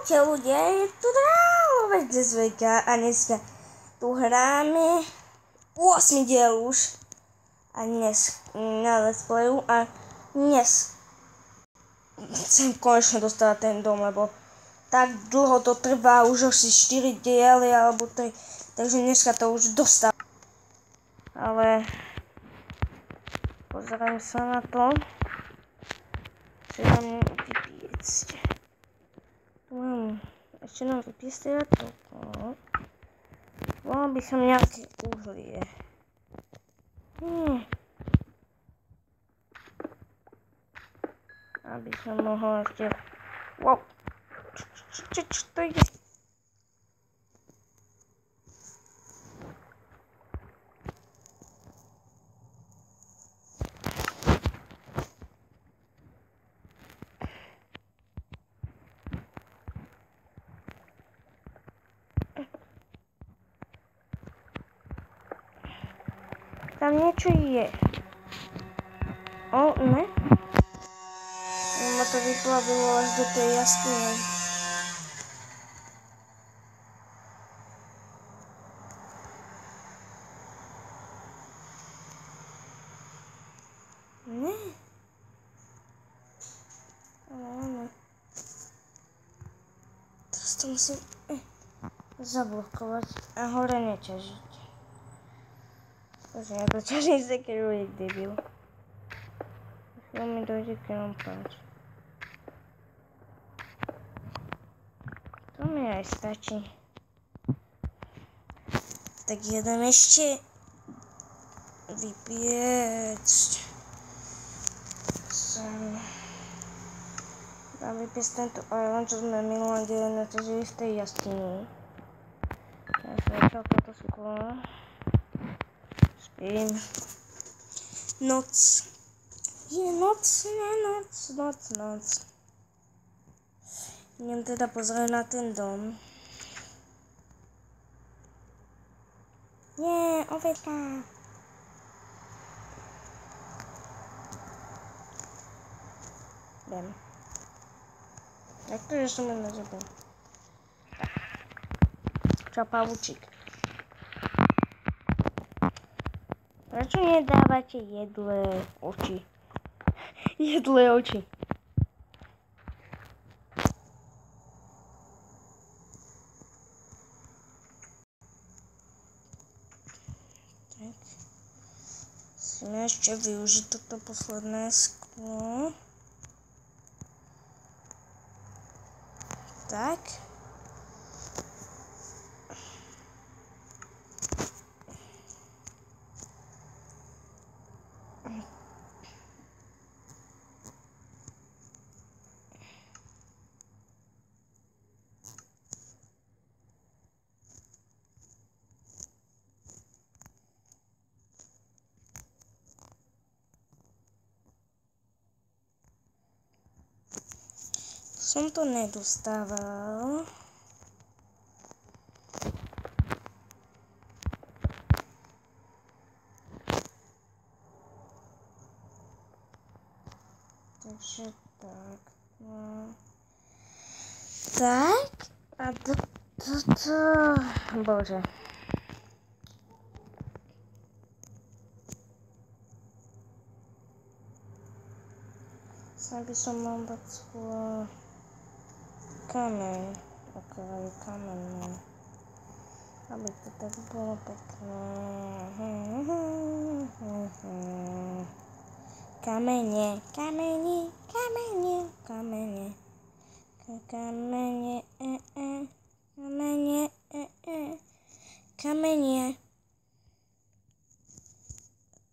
Čaute ľudia, je tu Drálovec SVK a dneska tu hráme 8 diel už a dnes na let's playu a dnes chcem konečne dostať ten dom, lebo tak dlho to trvá, už asi 4 diely alebo 3, takže dneska to už dostal. Ale pozerám sa na to, že mám vypiecť. Ešte nám vypiesť toto. Mal by som nejaké uhlie. Aby som mohol ešte... Wow! Čo to ide? Tam niečo je. O, ne? Ma to vyplavilo až do tej jaskyne. Ne? Áno. Teraz to musím zablokovať a hore neťažiť. Bože, ja to ťažím sekeru, je debil. Chvíľu mi dojde k nám páč. To mi aj stačí. Tak jeden ešte vypiecť. Dám vypiecť tento iron, čo sme minulé dieli naťažili v tej jaskyni. Ja som začal toto sklo. Spím. Noc. Je noc, ne noc. Idem teda pozrieť na ten dom. Nie, ovečka. Idem. Jak to, že som len na zebe? Čau, pavúčik. Prečo nedávate jedlé oči? Jedlé oči. Tak. Musíme ešte využiť toto posledné sklo. Tak. Som to nedostával. Takže tak. No. Tak. A toto... Bože. Sam by som mal dať skôr... kameň, okraj kamenný, aby to tak bolo pekné. Kamene, kamene, kamene, kamene, kamene, kamene, kamene.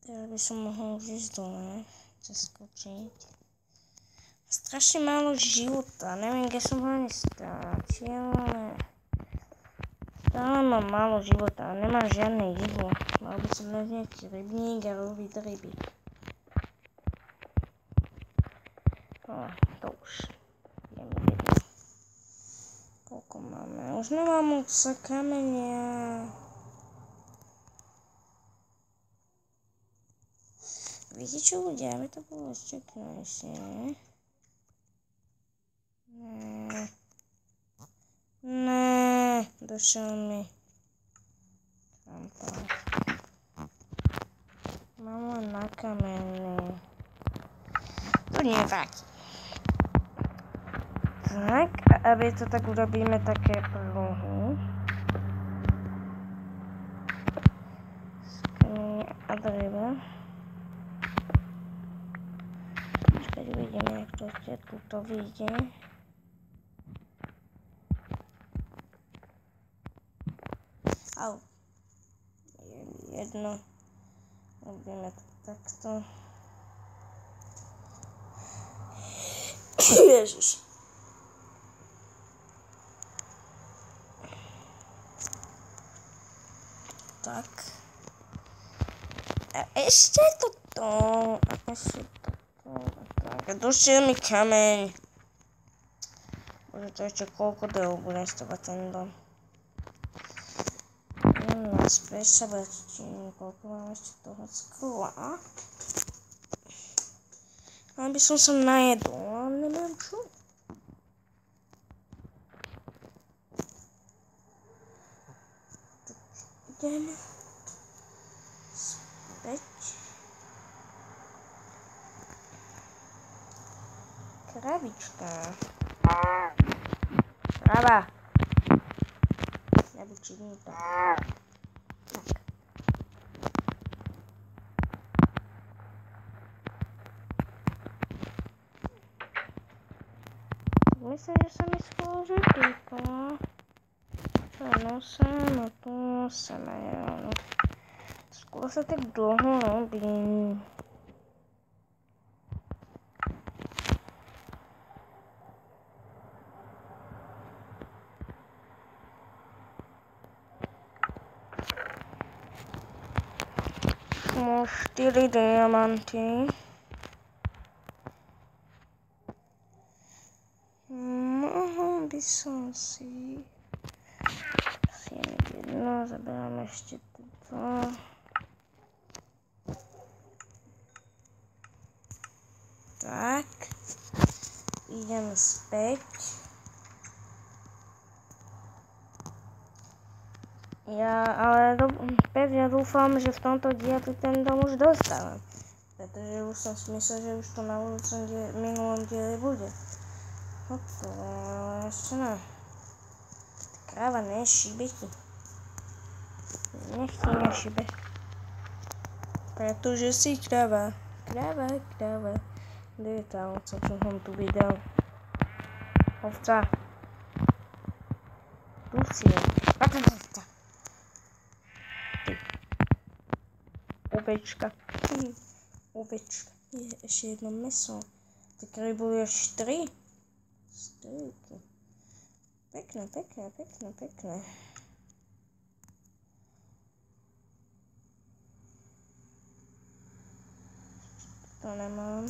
Teraz by som mohol už ísť dole, zaskočiť. Strašne málo života, neviem, kde som ho nestrátil, ale stále mám málo života a nemám žiadne jedlo. Mal by som nájsť nejaký rybník a robiť ryby. No, to už ideme vidieť. Koľko máme? Už nemám moc kamenia. Viete čo ľudia, aby to bolo ešte krajšie. Došiel mi kampán. Mám len na kameny. To nie je tak. Tak, aby to tak urobíme také pruhy. Z kamene a dreva. Počkať, uvidíme, jak to ešte tuto vyjde. Au. Jedno. Robíme to takto. Ježiš. Tak. A ešte toto. A ešte toto. Tak. Došiel mi kameň. Bože, to ešte koľko dlho bude stávať ten dom. Naspäť sa vrátime, koľko mám ešte toho skla. Aby som sa najedol, ale nemám čo. Tak ideme späť. Kravička. Krava. Kravičný to. Tak. Myslím, že sa mi skôr už vypíkala. Áno, tu sa najráno. Skôr sa tak dlho robím. Mám 4 diamanty. Mohol by som si jedno, zaberám ešte toto. Tak. Idem späť. Ale ja dúfam, že v tomto dieli ten dom už dostávam. Pretože už som si myslel, že už to na minulom dieli bude. Hotové, ale ešte ne. Kráva nešíbe ti. Nech ti nešíbe. Pretože si kráva. Kráva. Kde je tá ovca, čo som tu videl? Ovca. Tu si je. Ovečka. Ovečka. Je ešte jedno mäso. Tak rybu je 4. Stejky. Pekné. To nemám.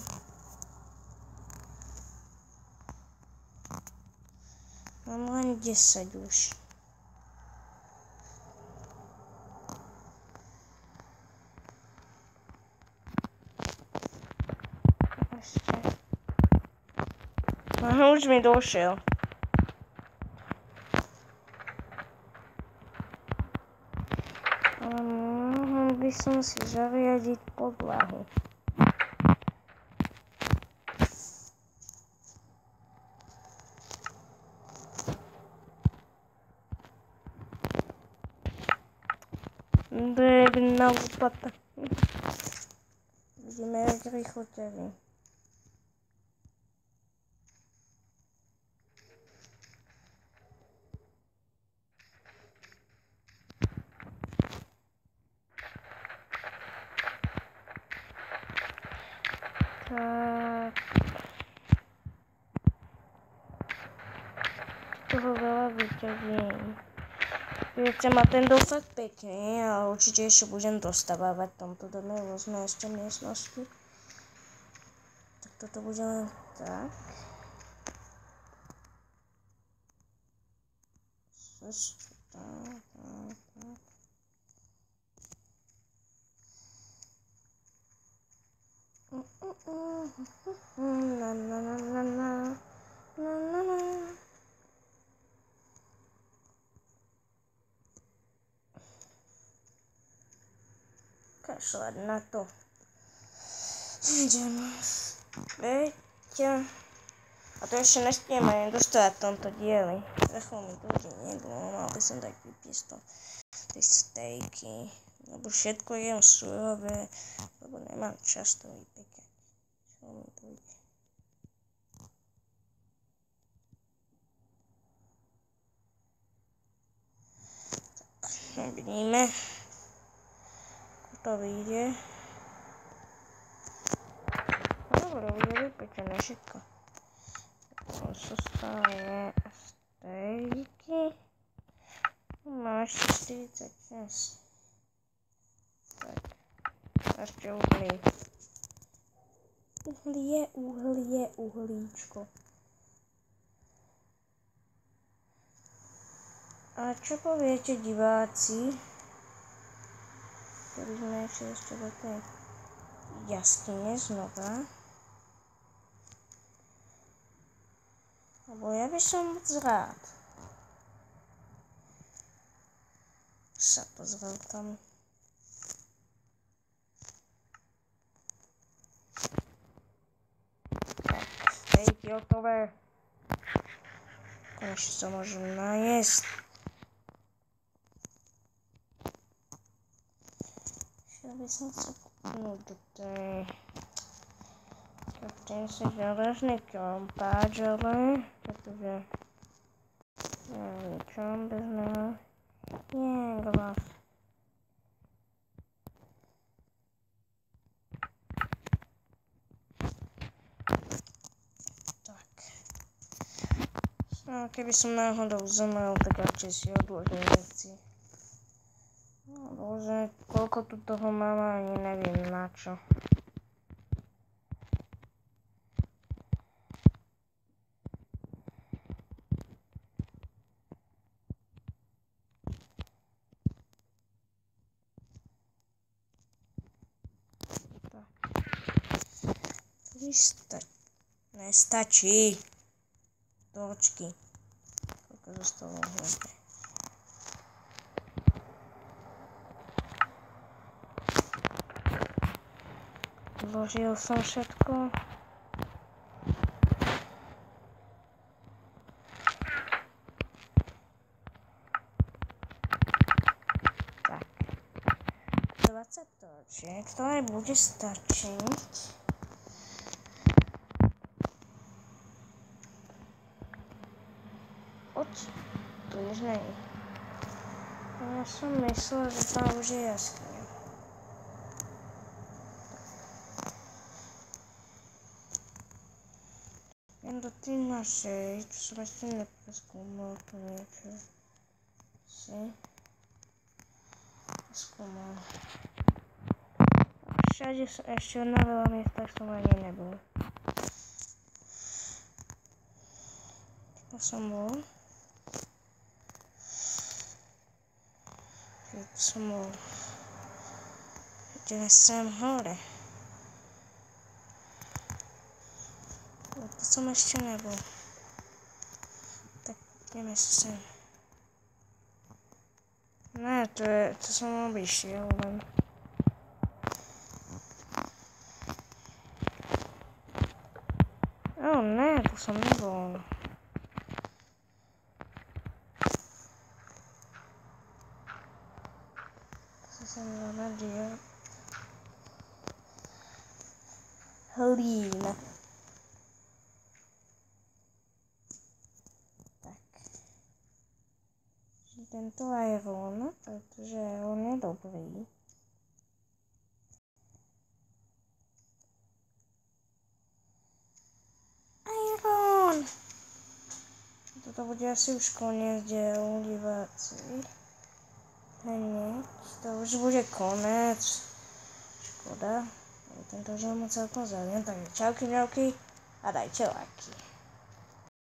Mám len 10 už. Aha, už mi došiel. Mohol by som si zariadiť podlahu. Drevná lopata. Vidíme, jak rýchlo ťaží. Tak. Toho veľa vyťažím. Viete, má ten dom fakt pekný, ale určite ešte budem dostávať v tomto dome rôzne ešte miestnosti. Tak toto bude len tak. Tak. kašľať na to. Idem späť. A to ešte nestieme ani dostať v tomto dieli. Trochu mi to nedlo, mal by som tak vypiesť tie stejky. Lebo všetko jem surové, lebo nemám čas to vypekať. Čo mi to ide? Tak, vidíme. Ako to vyjde. Dobre, bude vypečené všetko. Zostaje stejky. Mám ešte 46. Tak, ešte uhlí. Uhlíčko. A čo poviete, diváci? Ktorí sme ešte do tej jaskyne znova. Lebo ja by som moc rád sa pozrel tam. Tak, stejky hotové. Konečne sa môžem najesť. Šiel by som sa kúpnúť do tej... Ten si železný krompáč, ale... Pretože... Neviem, čo mám bez neho. Nie, glas. Tak. No, keby som náhodou zomrel, tak radšej si odložím veci. No, bože, koľko tu toho mám, ani neviem na čo. Nestačí. Točky. Koľko zostalo hľadne. Vložil som všetko. Tak. 20 točiek, to aj bude stačiť. Tu nič není. Ja som myslel, že tam už je jaskyňa. Jen do tej našej, čo som ešte nepreskúmal, to niečo. Si preskúmal. Všade ešte na veľa miestach som ani nebol. To som bol. Keď som bol. Ideme sem hore. To som ešte nebol. Tak ideme sem. Ne, to som obišiel len. Ne, to som nebol. Som zaradil hlín. Tak. Tento iron, pretože on je dobrý. Iron! Toto bude asi už koniec dielu, diváci. Hneď, to už bude konec. Škoda. Tento už mám celkom záujem, takže čauky, a dajte lajky.